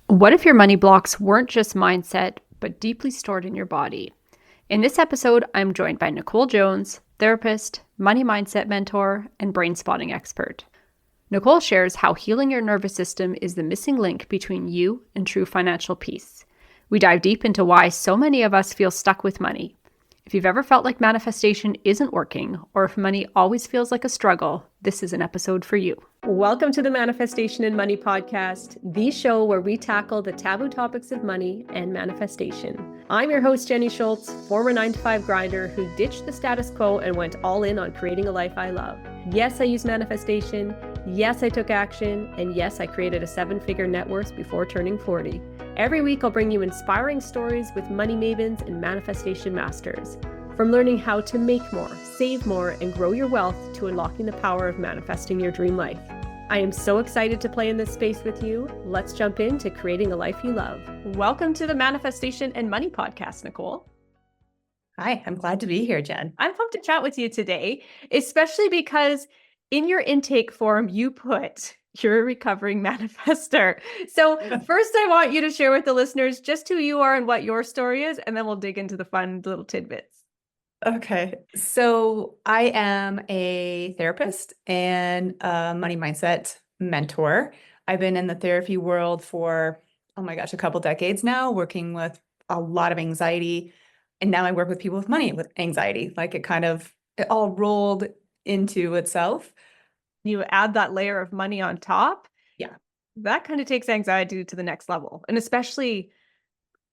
What if your money blocks weren't just mindset, but deeply stored in your body? In this episode, I'm joined by Nichole Jones, therapist, money mindset mentor, and brain spotting expert. Nichole shares how healing your nervous system is the missing link between you and true financial peace. We dive deep into why so many of us feel stuck with money. If you've ever felt like manifestation isn't working, or if money always feels like a struggle, this is an episode for you. Welcome to the Manifestation and Money Podcast, the show where we tackle the taboo topics of money and manifestation. I'm your host, Jenny Schultz, former 9-to-5 grinder who ditched the status quo and went all in on creating a life I love. Yes, I use manifestation. Yes, I took action. And yes, I created a 7-figure net worth before turning 40. Every week, I'll bring you inspiring stories with money mavens and manifestation masters. From learning how to make more, save more, and grow your wealth to unlocking the power of manifesting your dream life. I am so excited to play in this space with you. Let's jump into creating a life you love. Welcome to the Manifestation and Money Podcast, Nichole. Hi, I'm glad to be here, Jen. I'm pumped to chat with you today, especially because in your intake form, you put you're a recovering manifester. So first, I want you to share with the listeners just who you are and what your story is, and then we'll dig into the fun little tidbits. Okay, so I am a therapist and a money mindset mentor. I've been in the therapy world for, oh my gosh, a couple decades now, working with a lot of anxiety. And now I work with people with money with anxiety. Like it all rolled into itself. You add that layer of money on top. Yeah. That kind of takes anxiety to the next level. And especially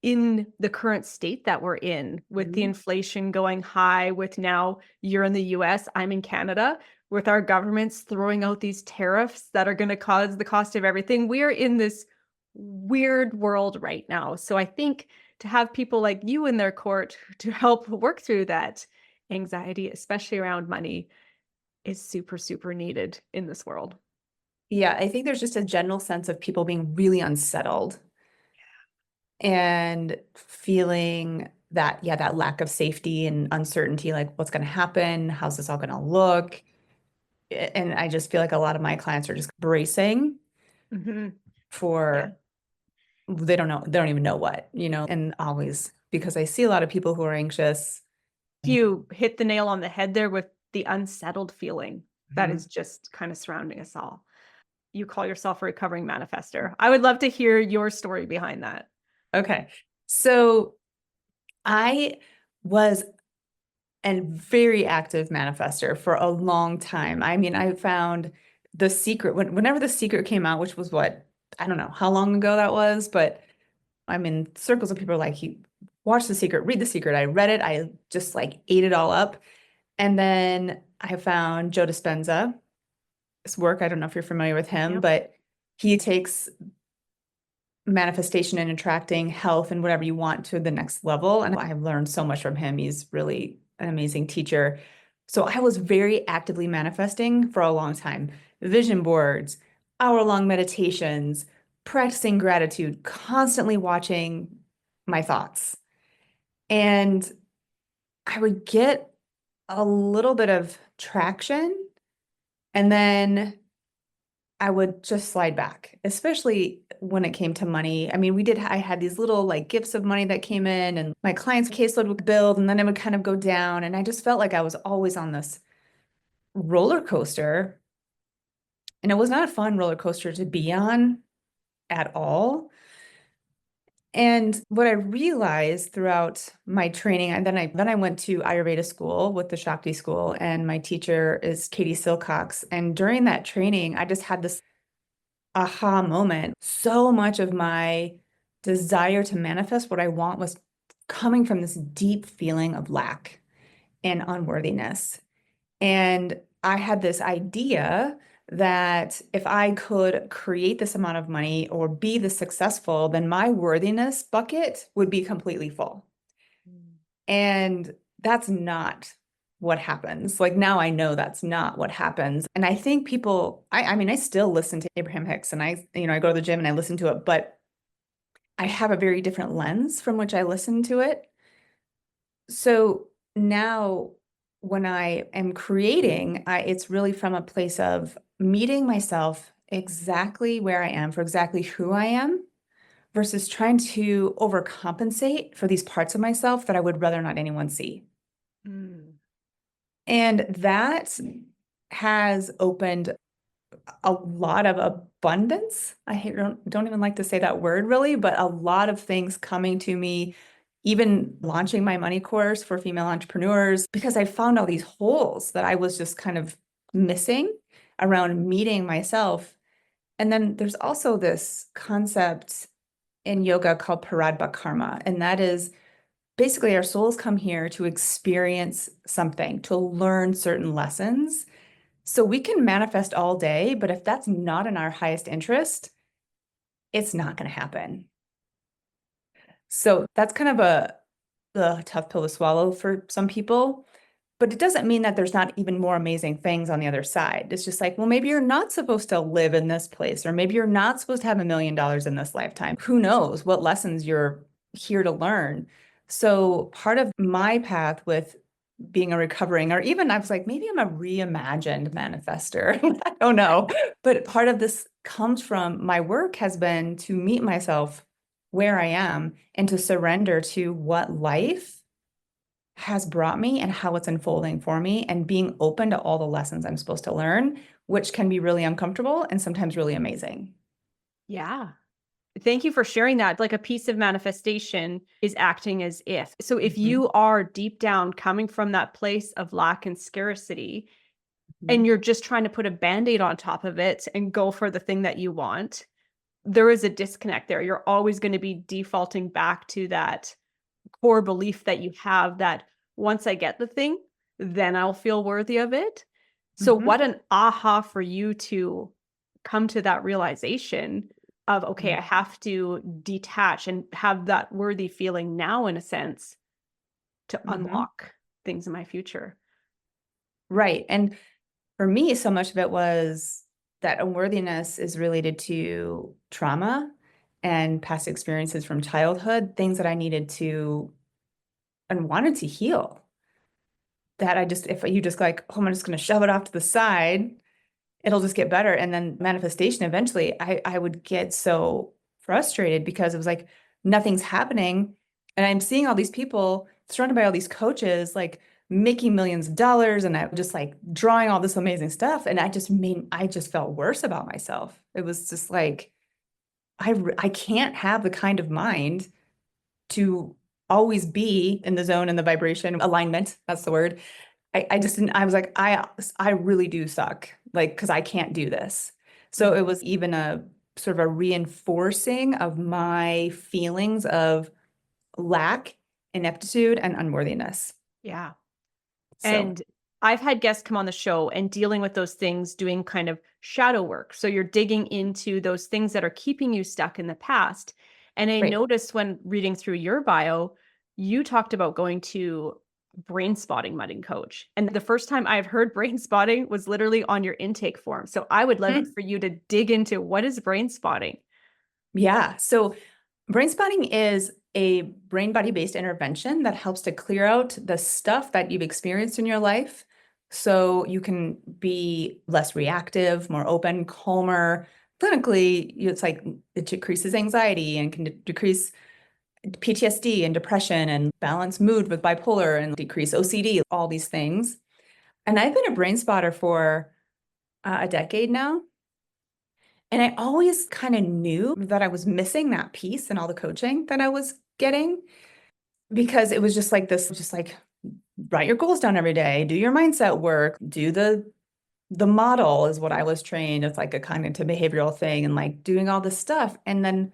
in the current state that we're in with the inflation going high, with now you're in the US, I'm in Canada, with our governments throwing out these tariffs that are going to cause the cost of everything. We are in this weird world right now. So I think to have people like you in their court to help work through that anxiety, especially around money, is super, super needed in this world. Yeah, I think there's just a general sense of people being really unsettled and feeling that, that lack of safety and uncertainty, like what's going to happen, how's this all going to look? And I just feel like a lot of my clients are just bracing for, they don't even know what, and always, because I see a lot of people who are anxious. You hit the nail on the head there with the unsettled feeling that is just kind of surrounding us all. You call yourself a recovering manifester. I would love to hear your story behind that. Okay. So I was a very active manifester for a long time. I mean, I found The Secret, whenever The Secret came out, which was what, I don't know how long ago that was, but I'm in circles of people like, watch The Secret, read The Secret. I read it. I just like ate it all up. And then I found Joe Dispenza's work. I don't know if you're familiar with him, but he takes manifestation and attracting health and whatever you want to the next level. And I've learned so much from him. He's really an amazing teacher. So I was very actively manifesting for a long time. Vision boards, hour-long meditations, practicing gratitude, constantly watching my thoughts. And I would get a little bit of traction, and then I would just slide back, especially when it came to money. I mean, I had these little like gifts of money that came in, and my clients' caseload would build, and then it would kind of go down. And I just felt like I was always on this roller coaster. And it was not a fun roller coaster to be on at all. And what I realized throughout my training, and then I went to Ayurveda school with the Shakti school, and my teacher is Katie Silcox. And during that training, I just had this aha moment. So much of my desire to manifest what I want was coming from this deep feeling of lack and unworthiness. And I had this idea that if I could create this amount of money or be this successful, then my worthiness bucket would be completely full. And that's not what happens. Like now I know that's not what happens. And I think people, I mean, I still listen to Abraham Hicks, and I go to the gym and I listen to it, but I have a very different lens from which I listen to it. So now when I am creating, it's really from a place of meeting myself exactly where I am, for exactly who I am, versus trying to overcompensate for these parts of myself that I would rather not anyone see. Mm. And that has opened a lot of abundance. Don't even like to say that word really, but a lot of things coming to me, even launching my money course for female entrepreneurs, because I found all these holes that I was just kind of missing around meeting myself. And then there's also this concept in yoga called Paradba Karma, and that is basically our souls come here to experience something, to learn certain lessons. So we can manifest all day, but if that's not in our highest interest, it's not going to happen. So that's kind of a tough pill to swallow for some people, but it doesn't mean that there's not even more amazing things on the other side. It's just like, well, maybe you're not supposed to live in this place, or maybe you're not supposed to have $1 million in this lifetime. Who knows what lessons you're here to learn? So part of my path with being a recovering, or even I was like, maybe I'm a reimagined manifester. I don't know. But part of this comes from my work has been to meet myself where I am and to surrender to what life has brought me and how it's unfolding for me, and being open to all the lessons I'm supposed to learn, which can be really uncomfortable and sometimes really amazing. Yeah. Thank you for sharing that. Like a piece of manifestation is acting as if. So if Mhm. you are deep down coming from that place of lack and scarcity, and Mhm. you're just trying to put a band-aid on top of it and go for the thing that you want, there is a disconnect there. You're always going to be defaulting back to that core belief that you have that once I get the thing, then I'll feel worthy of it. So what Mhm. an aha for you to come to that realization of, okay, I Mhm. have to detach and have that worthy feeling now, in a sense, to Mhm. unlock things in my future. Right. And for me, so much of it was that unworthiness is related to trauma and past experiences from childhood, things that I needed to and wanted to heal. That I just, if you just like, oh, I'm just going to shove it off to the side, it'll just get better. And then manifestation, eventually, I would get so frustrated because it was like nothing's happening. And I'm seeing all these people surrounded by all these coaches, like making millions of dollars. And I just like drawing all this amazing stuff. And I just felt worse about myself. It was just like, I can't have the kind of mind to always be in the zone and the vibration alignment. That's the word. I just didn't, I was like, I really do suck, like, because I can't do this. So Mhm. it was even a sort of a reinforcing of my feelings of lack, ineptitude, and unworthiness. Yeah. So, And I've had guests come on the show and dealing with those things, doing kind of shadow work. So you're digging into those things that are keeping you stuck in the past. And I right. noticed when reading through your bio, you talked about going to brain spotting mudding coach. And the first time I've heard brain spotting was literally on your intake form. So I would love Hmm. for you to dig into what is brain spotting. Yeah. So brain spotting is a brain body based intervention that helps to clear out the stuff that you've experienced in your life so you can be less reactive, more open, calmer. Clinically, it's like it decreases anxiety and can decrease PTSD and depression and balance mood with bipolar and decrease OCD, all these things. And I've been a brain spotter for a decade now. And I always kind of knew that I was missing that piece in all the coaching that I was getting, because it was just like this, just like write your goals down every day, do your mindset work, do the model is what I was trained. It's like a cognitive behavioral thing and like doing all this stuff. And then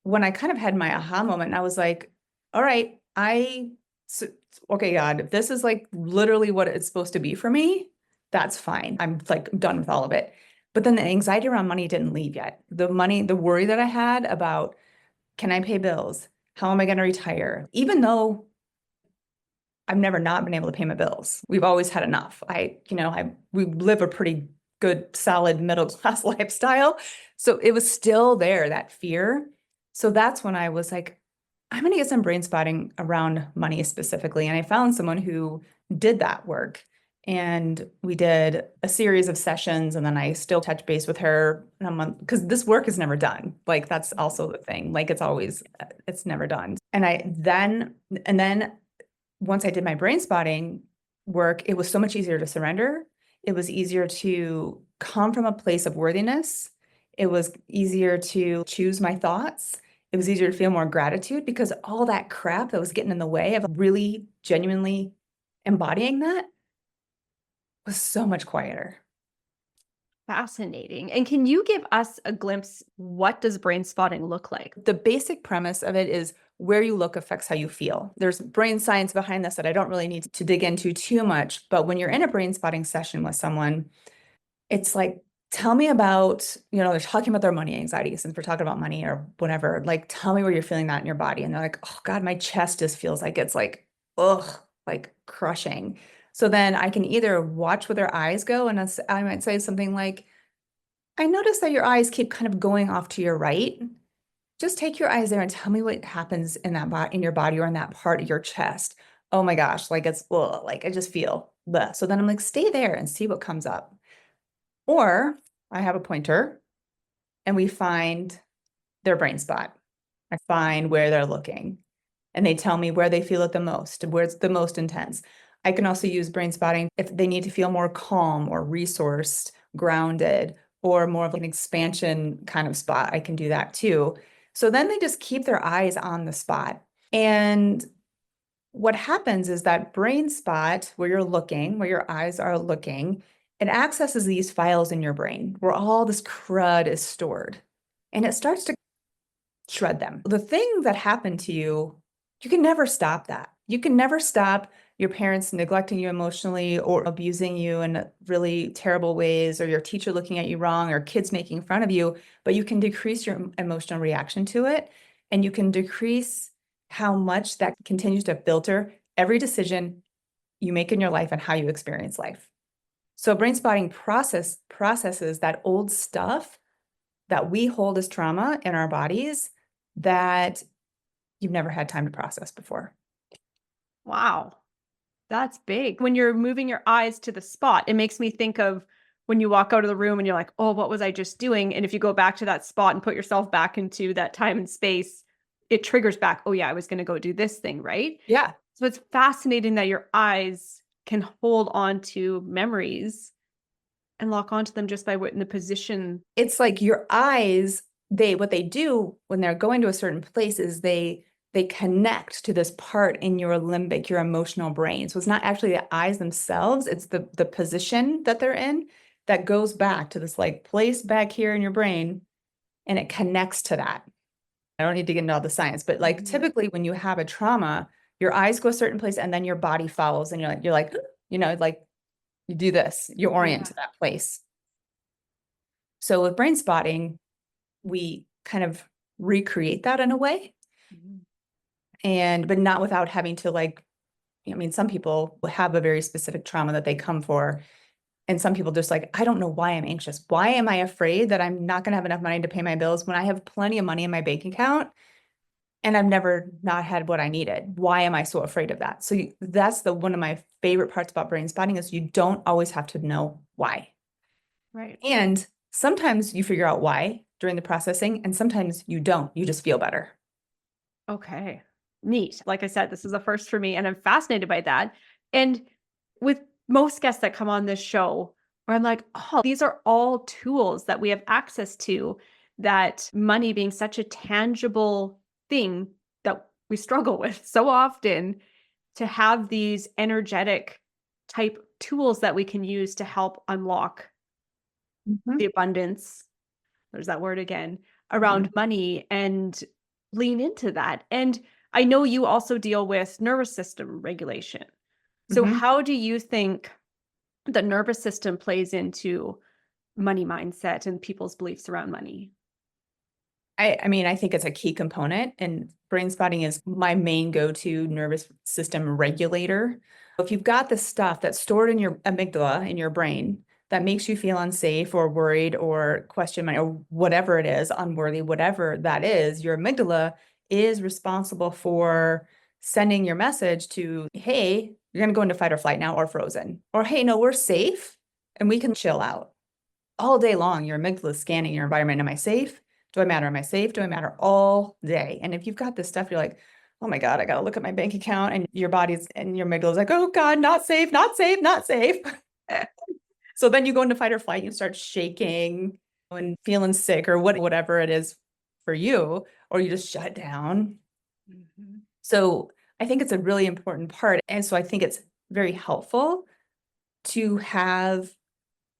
when I kind of had my aha moment, I was like, all right, so, okay, God, if this is like literally what it's supposed to be for me, that's fine. I'm like done with all of it. But then the anxiety around money didn't leave yet. The worry that I had about, can I pay bills? How am I going to retire? Even though I've never not been able to pay my bills. We've always had enough. We live a pretty good, solid middle class lifestyle. So it was still there, that fear. So that's when I was like, I'm going to get some brain spotting around money specifically. And I found someone who did that work. And we did a series of sessions, and then I still touch base with her in a month because this work is never done. Like that's also the thing. Like it's never done. And then once I did my brain spotting work, it was so much easier to surrender. It was easier to come from a place of worthiness. It was easier to choose my thoughts. It was easier to feel more gratitude because all that crap that was getting in the way of really genuinely embodying that was so much quieter. Fascinating. And can you give us a glimpse? What does brain spotting look like? The basic premise of it is where you look affects how you feel. There's brain science behind this that I don't really need to dig into too much, but when you're in a brain spotting session with someone, it's like, tell me about, they're talking about their money anxiety since we're talking about money or whatever. Like, tell me where you're feeling that in your body. And they're like, oh God, my chest just feels like it's like, ugh, like crushing. So then I can either watch where their eyes go, and I might say something like, I notice that your eyes keep kind of going off to your right. Just take your eyes there and tell me what happens in in your body or in that part of your chest. Oh my gosh, like it's, ugh, like I just feel bleh. So then I'm like, stay there and see what comes up. Or I have a pointer and we find their brain spot. I find where they're looking and they tell me where they feel it the most, where it's the most intense. I can also use brain spotting if they need to feel more calm or resourced, grounded, or more of an expansion kind of spot. I can do that too. So then they just keep their eyes on the spot. And what happens is that brain spot where you're looking, where your eyes are looking, it accesses these files in your brain where all this crud is stored. And it starts to shred them. The thing that happened to you, you can never stop that. You can never stop your parents neglecting you emotionally or abusing you in really terrible ways, or your teacher looking at you wrong, or kids making fun of you, but you can decrease your emotional reaction to it. And you can decrease how much that continues to filter every decision you make in your life and how you experience life. So brain spotting processes that old stuff that we hold as trauma in our bodies that you've never had time to process before. Wow. That's big. When you're moving your eyes to the spot, it makes me think of when you walk out of the room and you're like, oh, what was I just doing? And if you go back to that spot and put yourself back into that time and space, it triggers back, oh, yeah, I was going to go do this thing, right? Yeah. So it's fascinating that your eyes can hold on to memories and lock onto them just by what in the position. It's like your eyes, what they do when they're going to a certain place is they connect to this part in your limbic, your emotional brain. So it's not actually the eyes themselves, it's the position that they're in that goes back to this like place back here in your brain, and it connects to that. I don't need to get into all the science, but like typically when you have a trauma, your eyes go a certain place and then your body follows, and you're like, like you do this, you orient to that place. So with brain spotting, we kind of recreate that in a way, but not without having to some people have a very specific trauma that they come for. And some people just like, I don't know why I'm anxious. Why am I afraid that I'm not going to have enough money to pay my bills when I have plenty of money in my bank account and I've never not had what I needed? Why am I so afraid of that? So that's one of my favorite parts about brain spotting is you don't always have to know why. Right. And sometimes you figure out why during the processing, and sometimes you don't. You just feel better. Okay. Neat. Like I said, this is a first for me, and I'm fascinated by that. And with most guests that come on this show, where I'm like, oh, these are all tools that we have access to, that money being such a tangible thing that we struggle with so often, to have these energetic type tools that we can use to help unlock the abundance. There's that word again around money, and lean into that. And I know you also deal with nervous system regulation. So Mhm. how do you think the nervous system plays into money mindset and people's beliefs around money? I mean, I think it's a key component, and brain spotting is my main go-to nervous system regulator. If you've got the stuff that's stored in your amygdala in your brain that makes you feel unsafe or worried or question money or whatever it is, unworthy, whatever that is, your amygdala is responsible for sending your message to, hey, You're going to go into fight or flight now or frozen. Or, hey, no, we're safe and we can chill out. All day long, your amygdala is scanning your environment. Am I safe? Do I matter? Am I safe? Do I matter? All day. And if you've got this stuff, you're like, oh my God, I got to look at my bank account. And your body's and your amygdala is like, oh God, not safe, not safe, not safe. So then you go into fight or flight, you start shaking and feeling sick or whatever it is for you, or you just shut down. Mm-hmm. So I think it's a really important part. And so I think it's very helpful to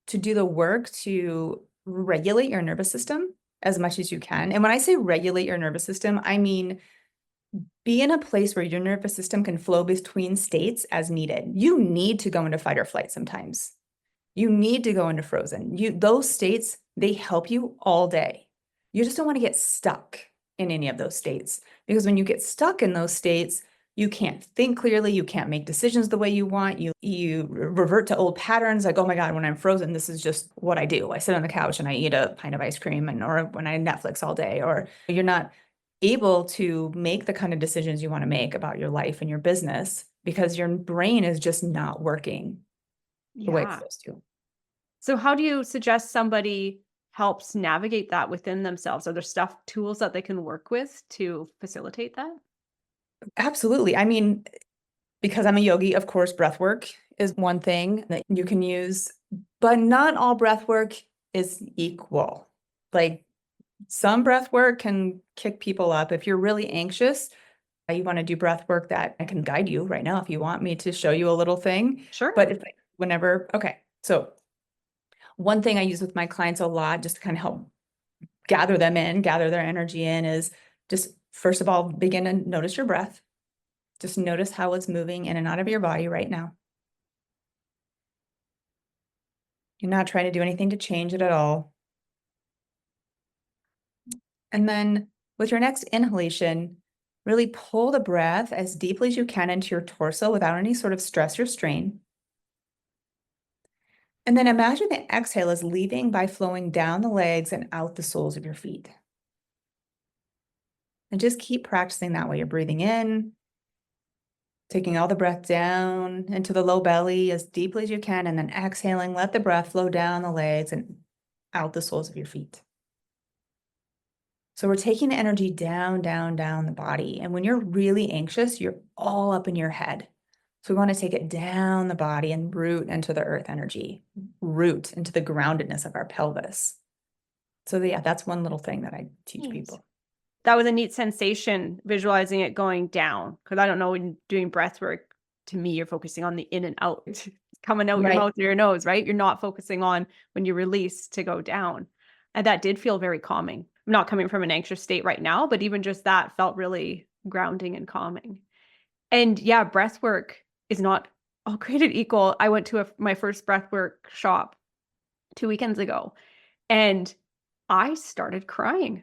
do the work to regulate your nervous system as much as you can. And when I say regulate your nervous system, I mean be in a place where your nervous system can flow between states as needed. You need to go into fight or flight sometimes. You need to go into frozen. Those states, they help you all day. You just don't want to get stuck in any of those states, because when you get stuck in those states, you can't think clearly, you can't make decisions the way you want, you revert to old patterns like, oh my God, when I'm frozen, this is just what I do. I sit on the couch and I eat a pint of ice cream, or when I Netflix all day, or you're not able to make the kind of decisions you want to make about your life and your business because your brain is just not working the way it's supposed to. So how do you suggest somebody helps navigate that within themselves? Are there tools that they can work with to facilitate that? Absolutely. I mean, because I'm a yogi, of course, breath work is one thing that you can use, but not all breath work is equal. Like some breath work can kick people up. If you're really anxious, you want to do breath work that I can guide you right now if you want me to show you a little thing. Sure. But okay. So one thing I use with my clients a lot, just to kind of help gather them in, gather their energy in, is just first of all, begin to notice your breath. Just notice how it's moving in and out of your body right now. You're not trying to do anything to change it at all. And then with your next inhalation, really pull the breath as deeply as you can into your torso without any sort of stress or strain. And then imagine the exhale is leaving by flowing down the legs and out the soles of your feet. And just keep practicing that way. You're breathing in, taking all the breath down into the low belly as deeply as you can, and then exhaling, let the breath flow down the legs and out the soles of your feet. So we're taking the energy down, down, down the body. And when you're really anxious, you're all up in your head. So we want to take it down the body and root into the earth energy, root into the groundedness of our pelvis. So yeah, that's one little thing that I teach people. That was a neat sensation, visualizing it going down. Because I don't know, when doing breath work, to me, you're focusing on the in and out, coming out your mouth or your nose, right? You're not focusing on when you release to go down. And that did feel very calming. I'm not coming from an anxious state right now, but even just that felt really grounding and calming. And yeah, breath work is not all created equal. I went to my first breath workshop 2 weekends ago, and I started crying.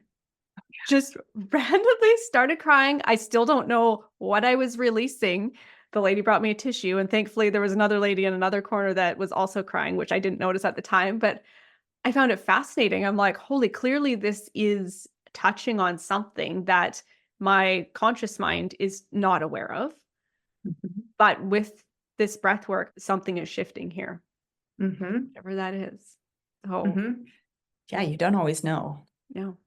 Just randomly started crying. I still don't know what I was releasing. The lady brought me a tissue, and thankfully there was another lady in another corner that was also crying, which I didn't notice at the time, but I found it fascinating. I'm like, holy, clearly this is touching on something that my conscious mind is not aware of. Mm-hmm. But with this breath work, something is shifting here. Mm-hmm. Whatever that is. So yeah, you don't always know. No.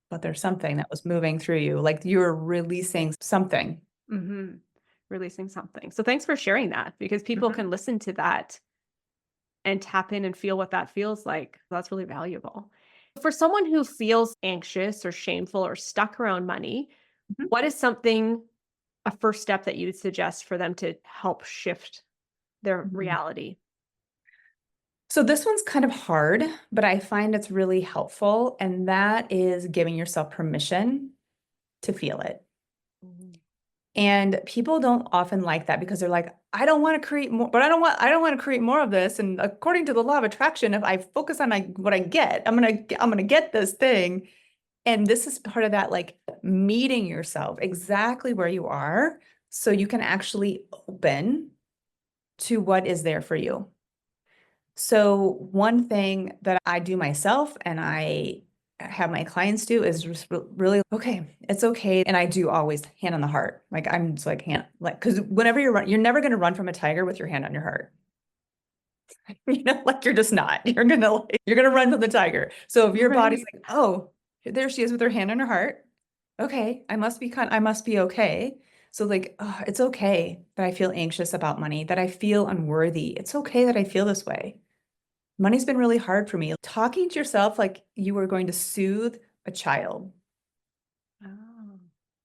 But there's something that was moving through you, like you're releasing something. Mm-hmm. Releasing something. So thanks for sharing that, because people can listen to that and tap in and feel what that feels like. That's really valuable. For someone who feels anxious or shameful or stuck around money, what is a first step that you would suggest for them to help shift their reality? So this one's kind of hard, but I find it's really helpful. And that is giving yourself permission to feel it. And people don't often like that because they're like, I don't want to create more, but I don't want to create more of this. And according to the law of attraction, if I focus on what I get, I'm going to get this thing. And this is part of that, like meeting yourself exactly where you are so you can actually open to what is there for you. So one thing that I do myself, and I have my clients do is just really, okay, it's okay. And I do always hand on the heart. Like I'm just like because whenever you're never going to run from a tiger with your hand on your heart. Like you're just not. You're gonna run from the tiger. So if your body's like, oh, there she is with her hand on her heart. Okay, I must be okay. So like, oh, it's okay that I feel anxious about money, that I feel unworthy. It's okay that I feel this way. Money's been really hard for me. Talking to yourself like you were going to soothe a child. Oh.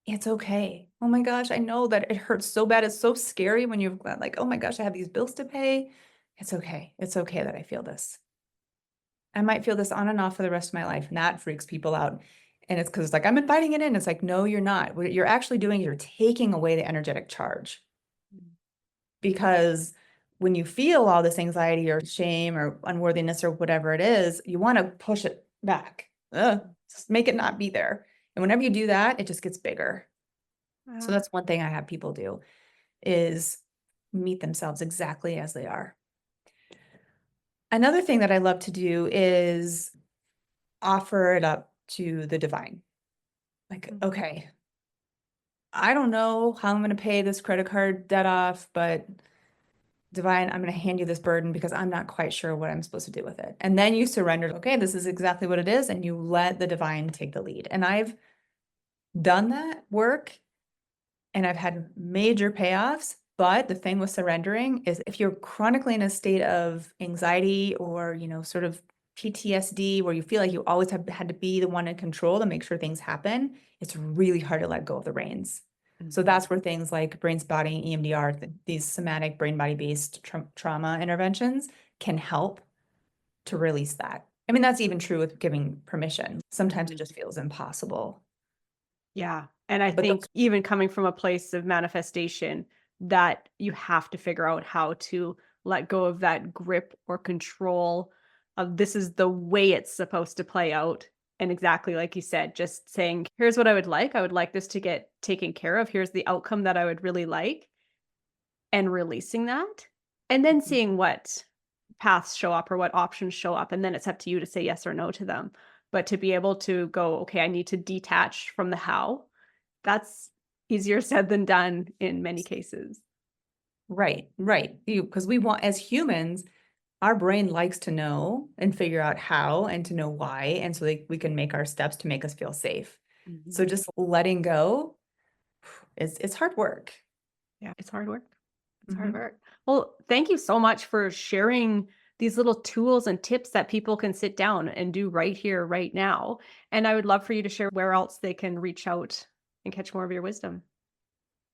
It's okay. Oh my gosh, I know that it hurts so bad. It's so scary when you've got like, oh my gosh, I have these bills to pay. It's okay. It's okay that I feel this. I might feel this on and off for the rest of my life, and that freaks people out. And it's because it's like, I'm inviting it in. It's like, no, you're not. What you're actually doing is you're taking away the energetic charge. Because when you feel all this anxiety or shame or unworthiness or whatever it is, you want to push it back. Just make it not be there. And whenever you do that, it just gets bigger. So that's one thing I have people do is meet themselves exactly as they are. Another thing that I love to do is offer it up to the divine. Like, okay, I don't know how I'm going to pay this credit card debt off, but divine, I'm going to hand you this burden because I'm not quite sure what I'm supposed to do with it. And then you surrender. Okay, this is exactly what it is. And you let the divine take the lead. And I've done that work and I've had major payoffs. But the thing with surrendering is if you're chronically in a state of anxiety or, sort of PTSD where you feel like you always have had to be the one in control to make sure things happen, it's really hard to let go of the reins. So that's where things like brainspotting, EMDR, these somatic brain body based trauma interventions can help to release that. I mean, that's even true with giving permission. Sometimes it just feels impossible. Yeah. And I think even coming from a place of manifestation, that you have to figure out how to let go of that grip or control of this is the way it's supposed to play out. And exactly like you said, just saying, here's what I would like. I would like this to get taken care of. Here's the outcome that I would really like. And releasing that. And then seeing what paths show up or what options show up. And then it's up to you to say yes or no to them. But to be able to go, okay, I need to detach from the how. That's easier said than done in many cases. Right. Because we want, as humans, our brain likes to know and figure out how and to know why. And so we can make our steps to make us feel safe. So just letting go, it's hard work. Yeah, it's hard work. It's hard work. Well, thank you so much for sharing these little tools and tips that people can sit down and do right here, right now. And I would love for you to share where else they can reach out and catch more of your wisdom.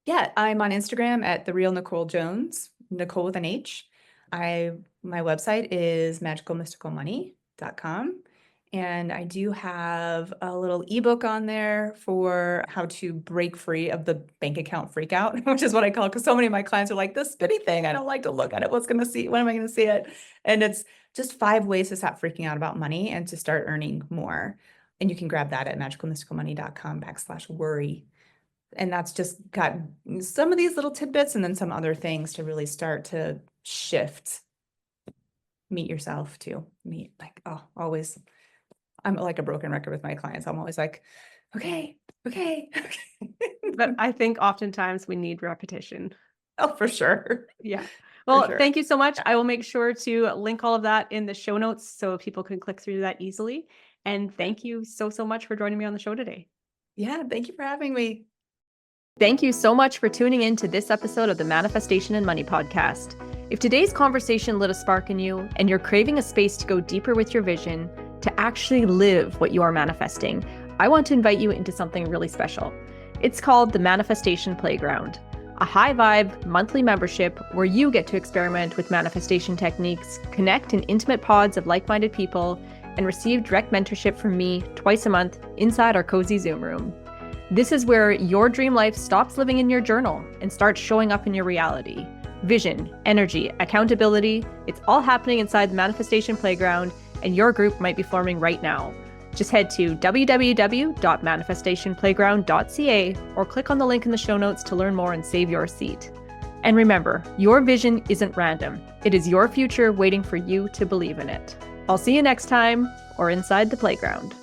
Yeah, I'm on Instagram at the real Nichole Jones, Nichole with an H. My website is magicalmysticalmoney.com. And I do have a little ebook on there for how to break free of the bank account freak out, which is what I call it, because so many of my clients are like, this spinny thing, I don't like to look at it. When am I going to see it? And it's just 5 ways to stop freaking out about money and to start earning more. And you can grab that at magicalmysticalmoney.com/worry. And that's just got some of these little tidbits and then some other things to really start to shift. Meet yourself too. Always. I'm like a broken record with my clients. I'm always like, okay. But I think oftentimes we need repetition. Oh, for sure. Yeah. Well, sure. Thank you so much. I will make sure to link all of that in the show notes so people can click through that easily. And thank you so much for joining me on the show today. Yeah, thank you for having me. Thank you so much for tuning in to this episode of the Manifestation and Money podcast. If today's conversation lit a spark in you and you're craving a space to go deeper with your vision, to actually live what you are manifesting, I want to invite you into something really special. It's called the Manifestation Playground, a high vibe monthly membership where you get to experiment with manifestation techniques, connect in intimate pods of like-minded people, and receive direct mentorship from me twice a month inside our cozy Zoom room. This is where your dream life stops living in your journal and starts showing up in your reality. Vision, energy, accountability, it's all happening inside the Manifestation Playground, and your group might be forming right now. Just head to www.manifestationplayground.ca or click on the link in the show notes to learn more and save your seat. And remember, your vision isn't random. It is your future waiting for you to believe in it. I'll see you next time or inside the playground.